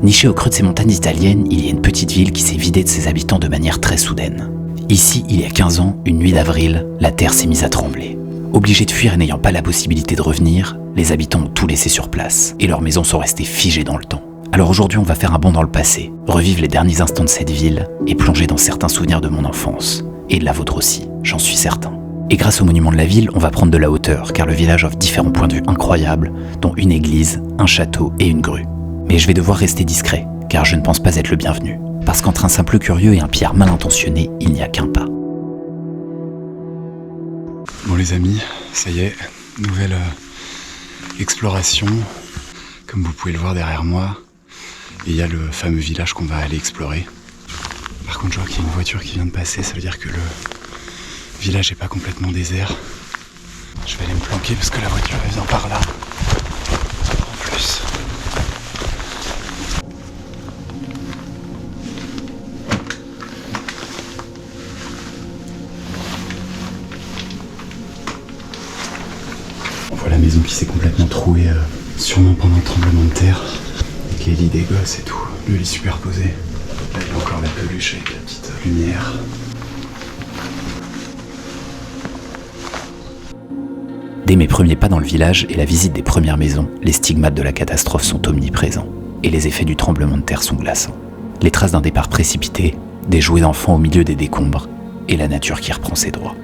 Nichée au creux de ces montagnes italiennes, il y a une petite ville qui s'est vidée de ses habitants de manière très soudaine. Ici, il y a 15 ans, une nuit d'avril, la terre s'est mise à trembler. Obligés de fuir et n'ayant pas la possibilité de revenir, les habitants ont tout laissé sur place, et leurs maisons sont restées figées dans le temps. Alors aujourd'hui, on va faire un bond dans le passé, revivre les derniers instants de cette ville, et plonger dans certains souvenirs de mon enfance, et de la vôtre aussi, j'en suis certain. Et grâce au monument de la ville, on va prendre de la hauteur, car le village offre différents points de vue incroyables, dont une église, un château et une grue. Mais je vais devoir rester discret, car je ne pense pas être le bienvenu. Parce qu'entre un simple curieux et un pillard mal intentionné, il n'y a qu'un pas. Bon les amis, ça y est, nouvelle exploration. Comme vous pouvez le voir derrière moi, il y a le fameux village qu'on va aller explorer. Par contre, je vois qu'il y a une voiture qui vient de passer, ça veut dire que le village n'est pas complètement désert. Je vais aller me planquer parce que la voiture elle vient par là. En plus. On voit la maison qui s'est complètement trouée, sûrement pendant le tremblement de terre. Avec les lits des gosses et tout, le lit superposé. Là, il y a encore la peluche avec la petite lumière. Dès mes premiers pas dans le village et la visite des premières maisons, les stigmates de la catastrophe sont omniprésents. Et les effets du tremblement de terre sont glaçants. Les traces d'un départ précipité, des jouets d'enfants au milieu des décombres, et la nature qui reprend ses droits.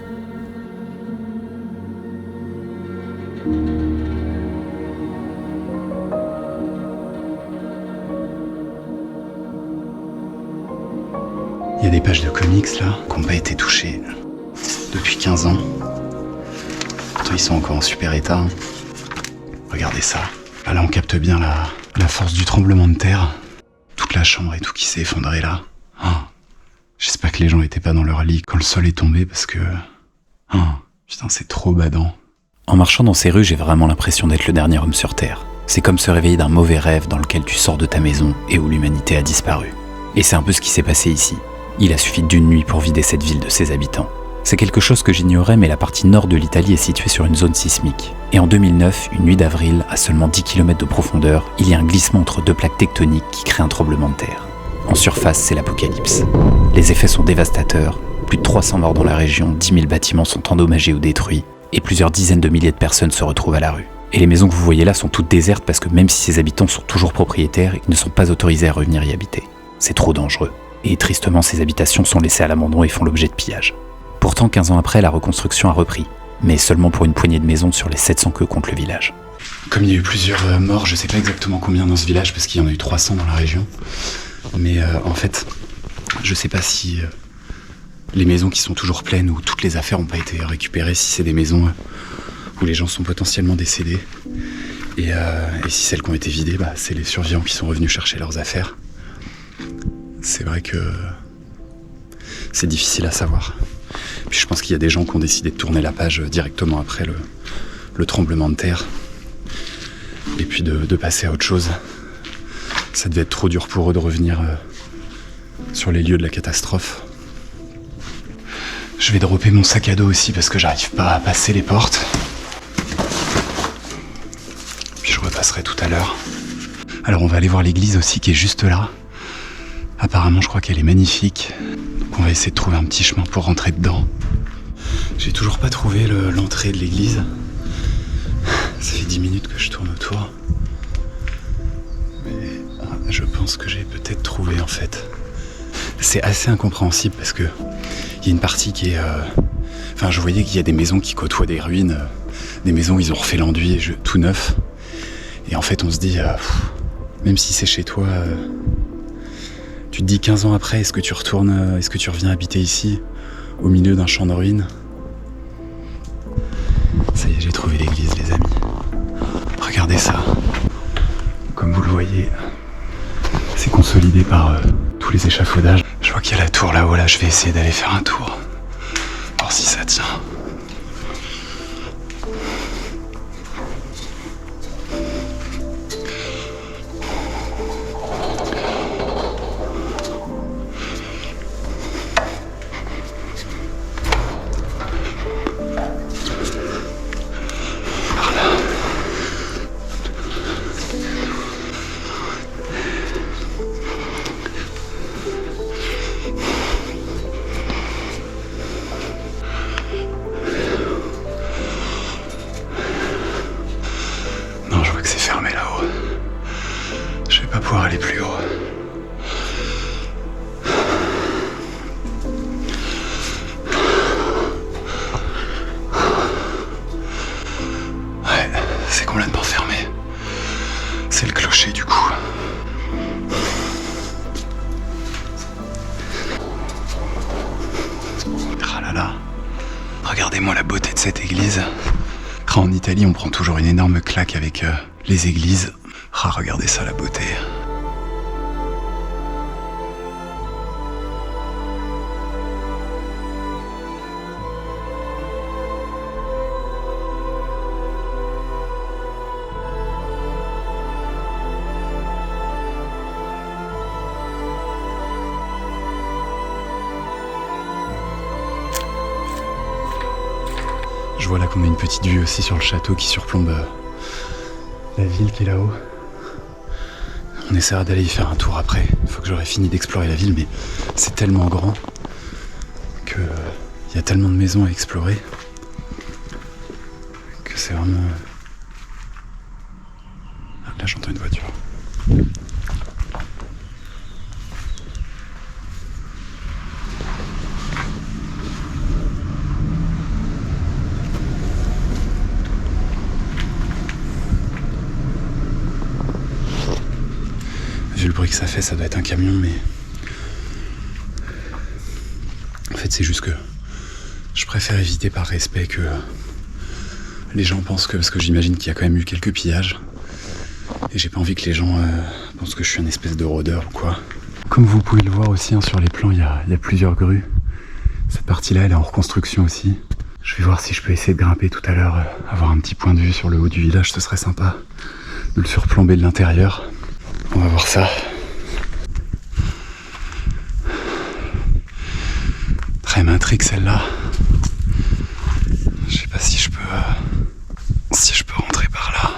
Il y a des pages de comics là, qui n'ont pas été touchées depuis 15 ans. Ils sont encore en super état. Regardez ça. Ah, là, on capte bien la force du tremblement de terre. Toute la chambre et tout qui s'est effondré là. Oh. J'espère que les gens étaient pas dans leur lit quand le sol est tombé parce que... Oh. Putain, c'est trop badant. En marchant dans ces rues, j'ai vraiment l'impression d'être le dernier homme sur Terre. C'est comme se réveiller d'un mauvais rêve dans lequel tu sors de ta maison et où l'humanité a disparu. Et c'est un peu ce qui s'est passé ici. Il a suffi d'une nuit pour vider cette ville de ses habitants. C'est quelque chose que j'ignorais, mais la partie nord de l'Italie est située sur une zone sismique. Et en 2009, une nuit d'avril, à seulement 10 km de profondeur, il y a un glissement entre deux plaques tectoniques qui crée un tremblement de terre. En surface, c'est l'apocalypse. Les effets sont dévastateurs, plus de 300 morts dans la région, 10 000 bâtiments sont endommagés ou détruits, et plusieurs dizaines de milliers de personnes se retrouvent à la rue. Et les maisons que vous voyez là sont toutes désertes parce que même si ces habitants sont toujours propriétaires, ils ne sont pas autorisés à revenir y habiter. C'est trop dangereux. Et tristement, ces habitations sont laissées à l'abandon et font l'objet de pillages. Pourtant, 15 ans après, la reconstruction a repris, mais seulement pour une poignée de maisons sur les 700 que compte le village. Comme il y a eu plusieurs morts, je sais pas exactement combien dans ce village, parce qu'il y en a eu 300 dans la région, mais en fait, je sais pas si les maisons qui sont toujours pleines ou toutes les affaires n'ont pas été récupérées, si c'est des maisons où les gens sont potentiellement décédés, et si celles qui ont été vidées, c'est les survivants qui sont revenus chercher leurs affaires. C'est vrai que c'est difficile à savoir. Puis je pense qu'il y a des gens qui ont décidé de tourner la page directement après le tremblement de terre. Et puis de passer à autre chose. Ça devait être trop dur pour eux de revenir sur les lieux de la catastrophe. Je vais dropper mon sac à dos aussi parce que j'arrive pas à passer les portes. Puis je repasserai tout à l'heure. Alors on va aller voir l'église aussi qui est juste là. Apparemment je crois qu'elle est magnifique. On va essayer de trouver un petit chemin pour rentrer dedans. J'ai toujours pas trouvé l'entrée de l'église. Ça fait 10 minutes que je tourne autour. Mais je pense que j'ai peut-être trouvé en fait. C'est assez incompréhensible parce que il y a une partie qui est... Enfin, je voyais qu'il y a des maisons qui côtoient des ruines, des maisons où ils ont refait l'enduit tout neuf. Et en fait on se dit, même si c'est chez toi... Tu te dis 15 ans après, est-ce que tu reviens habiter ici, au milieu d'un champ de ruines? Ça y est, j'ai trouvé l'église, les amis. Regardez ça. Comme vous le voyez, c'est consolidé par tous les échafaudages. Je vois qu'il y a la tour là-haut, là, je vais essayer d'aller faire un tour. Voir si ça tient. pas pouvoir aller plus haut. Ouais, c'est complètement fermé. C'est le clocher du coup. Ah là là. Regardez-moi la beauté de cette église. En Italie, on prend toujours une énorme claque avec les églises. Ah, regardez ça, la beauté. Je vois là qu'on a une petite vue aussi sur le château qui surplombe la ville qui est là-haut. On essaiera d'aller y faire un tour après, une fois que j'aurai fini d'explorer la ville, mais c'est tellement grand que y a tellement de maisons à explorer que c'est vraiment... Ah, là j'entends une voiture. Vu le bruit que ça fait, ça doit être un camion, mais... En fait, c'est juste que je préfère éviter par respect que les gens pensent que... Parce que j'imagine qu'il y a quand même eu quelques pillages. Et j'ai pas envie que les gens pensent que je suis un espèce de rôdeur ou quoi. Comme vous pouvez le voir aussi, hein, sur les plans, il y a plusieurs grues. Cette partie-là, elle est en reconstruction aussi. Je vais voir si je peux essayer de grimper tout à l'heure, avoir un petit point de vue sur le haut du village, ce serait sympa. De le surplomber de l'intérieur. On va voir ça. Très m'intrigue celle-là. Je sais pas si je peux rentrer par là.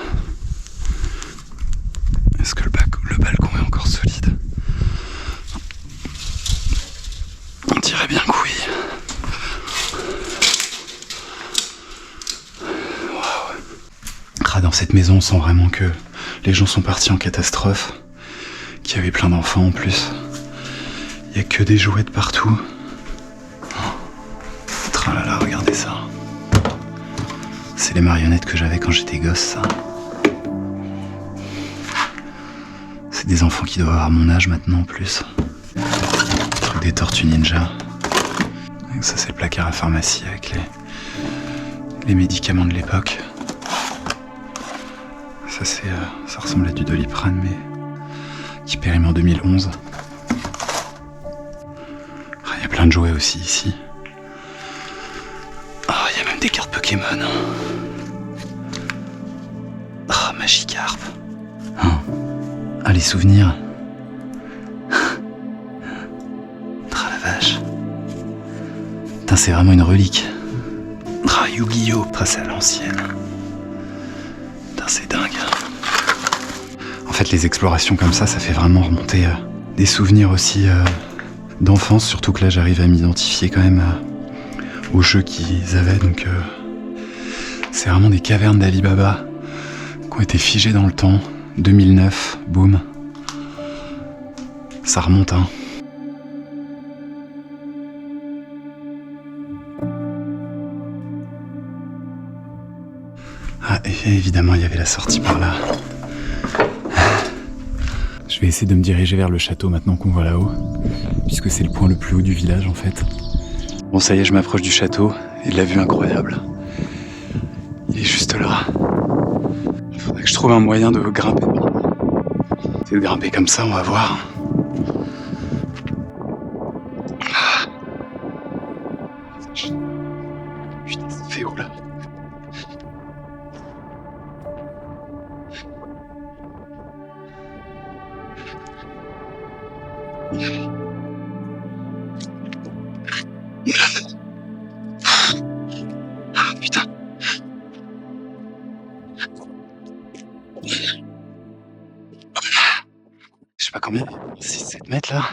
Est-ce que le balcon est encore solide? On dirait bien que oui. Waouh. Dans cette maison, on sent vraiment que les gens sont partis en catastrophe. Qu'il y avait plein d'enfants en plus. Il n'y a que des jouets de partout. Oh là là, regardez ça. C'est les marionnettes que j'avais quand j'étais gosse, ça. C'est des enfants qui doivent avoir mon âge maintenant en plus. Truc des tortues ninja. Et ça, c'est le placard à pharmacie avec les médicaments de l'époque. Ça, ça ressemble à du Doliprane, mais qui périme en 2011. Il y a plein de jouets aussi ici. Il y a même des cartes Pokémon. Magikarp. Les souvenirs. La vache. Putain, c'est vraiment une relique. Yu-Gi-Oh! C'est à l'ancienne. Putain, c'est dingue. En fait, les explorations comme ça fait vraiment remonter des souvenirs aussi d'enfance, surtout que là, j'arrive à m'identifier quand même aux jeux qu'ils avaient, donc c'est vraiment des cavernes d'Ali Baba qui ont été figées dans le temps. 2009, boum. Ça remonte, hein. Et évidemment, il y avait la sortie par là. Je vais essayer de me diriger vers le château maintenant qu'on voit là-haut, puisque c'est le point le plus haut du village en fait. Bon, ça y est, je m'approche du château et de la vue incroyable. Il est juste là. Il faudrait que je trouve un moyen de grimper. C'est de grimper comme ça, on va voir. Putain, ça fait haut là. Putain. Je sais pas combien, 6-7 mètres là.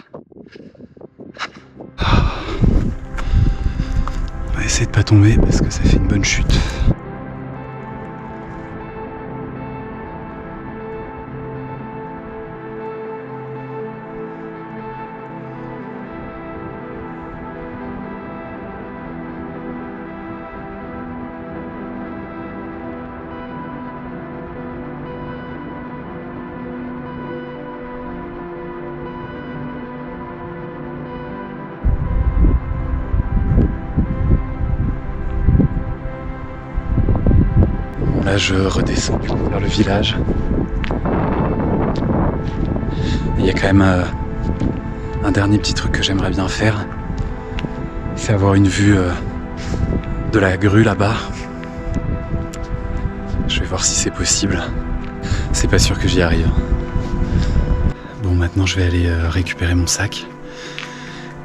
On va essayer de pas tomber parce que ça fait une bonne chute. Là, je redescends du coup vers le village. Il y a quand même un dernier petit truc que j'aimerais bien faire. C'est avoir une vue de la grue là-bas. Je vais voir si c'est possible. C'est pas sûr que j'y arrive. Bon, maintenant je vais aller récupérer mon sac.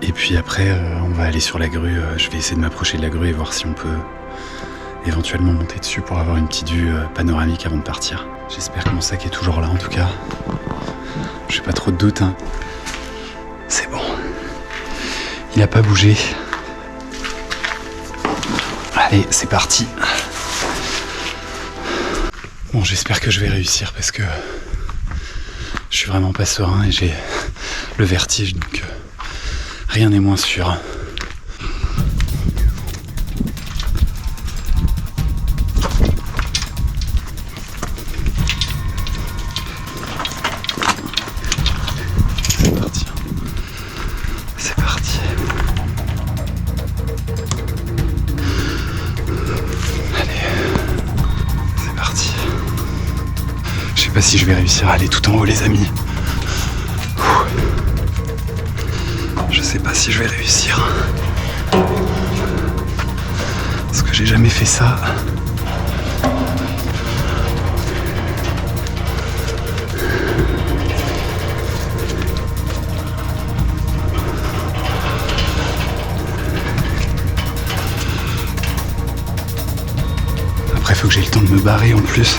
Et puis après, on va aller sur la grue. Je vais essayer de m'approcher de la grue et voir si on peut éventuellement monter dessus pour avoir une petite vue panoramique avant de partir. J'espère que mon sac est toujours là en tout cas. J'ai pas trop de doute, hein. C'est bon. Il a pas bougé. Allez, c'est parti. Bon, j'espère que je vais réussir parce que je suis vraiment pas serein et j'ai le vertige, donc rien n'est moins sûr. C'est parti. C'est parti. Je sais pas si je vais réussir à aller tout en haut, les amis. Je sais pas si je vais réussir. Parce que j'ai jamais fait ça. Après, faut que j'ai le temps de me barrer en plus.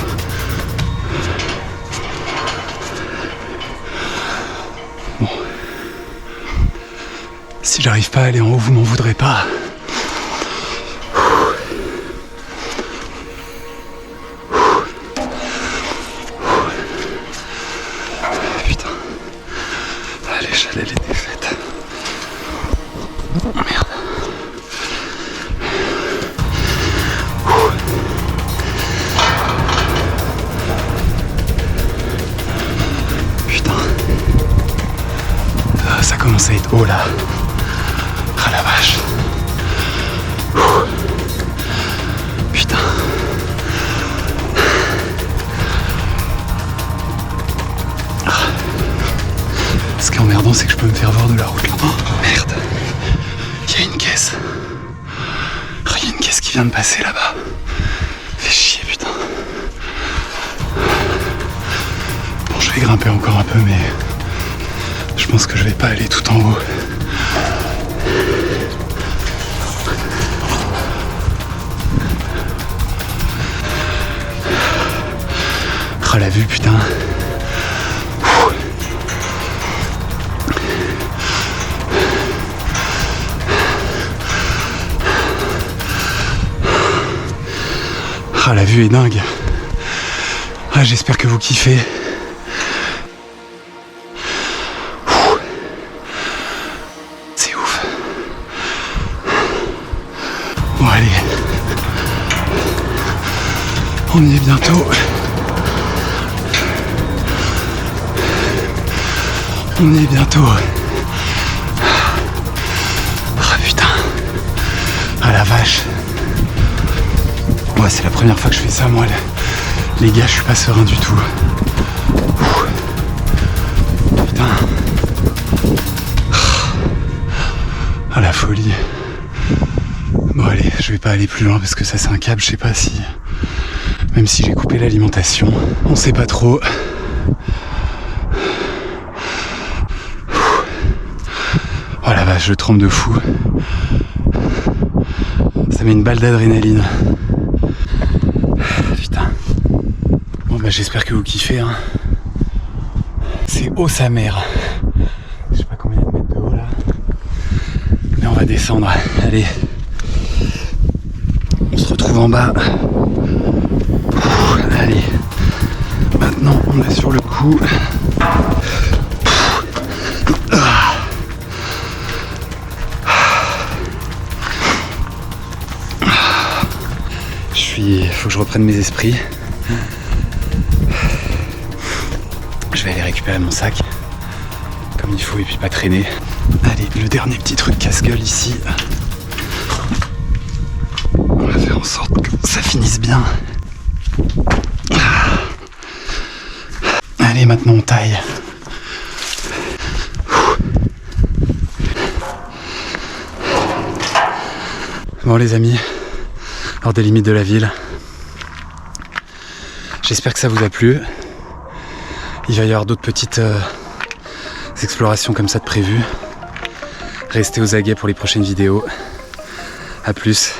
Si j'arrive pas à aller en haut, vous m'en voudrez pas. Putain. Allez, l'échelle elle était faite. Merde. Putain. Ça commence à être haut là. Ah la vache. Putain. Ce qui est emmerdant, c'est que je peux me faire voir de la route là. Oh, merde. Il y a une caisse. Il y a une caisse qui vient de passer là-bas. Fais chier, putain. Bon, je vais grimper encore un peu, mais je pense que je vais pas aller tout en haut. Oh la vue, putain. Ah, la vue est dingue. Ah, j'espère que vous kiffez. C'est ouf. Bon, allez. On y est bientôt. On y est bientôt. Ah putain. Ah la vache. Ouais, c'est la première fois que je fais ça, moi. Les gars, je suis pas serein du tout. Putain. Ah la folie. Bon allez, je vais pas aller plus loin parce que ça c'est un câble, je sais pas si... Même si j'ai coupé l'alimentation, on sait pas trop. Oh la vache, je tremble de fou. Ça met une balle d'adrénaline. Putain. Bon bah j'espère que vous kiffez, hein. C'est haut sa mère. Je sais pas combien de mètres de haut là. Mais on va descendre. Allez. On se retrouve en bas. Allez. Maintenant on est sur le coup. Faut que je reprenne mes esprits. Je vais aller récupérer mon sac comme il faut et puis pas traîner. Allez, le dernier petit truc casse-gueule ici. On va faire en sorte que ça finisse bien. Allez, maintenant on taille. Bon les amis, hors des limites de la ville. J'espère que ça vous a plu. Il va y avoir d'autres petites explorations comme ça de prévues. Restez aux aguets pour les prochaines vidéos. A plus.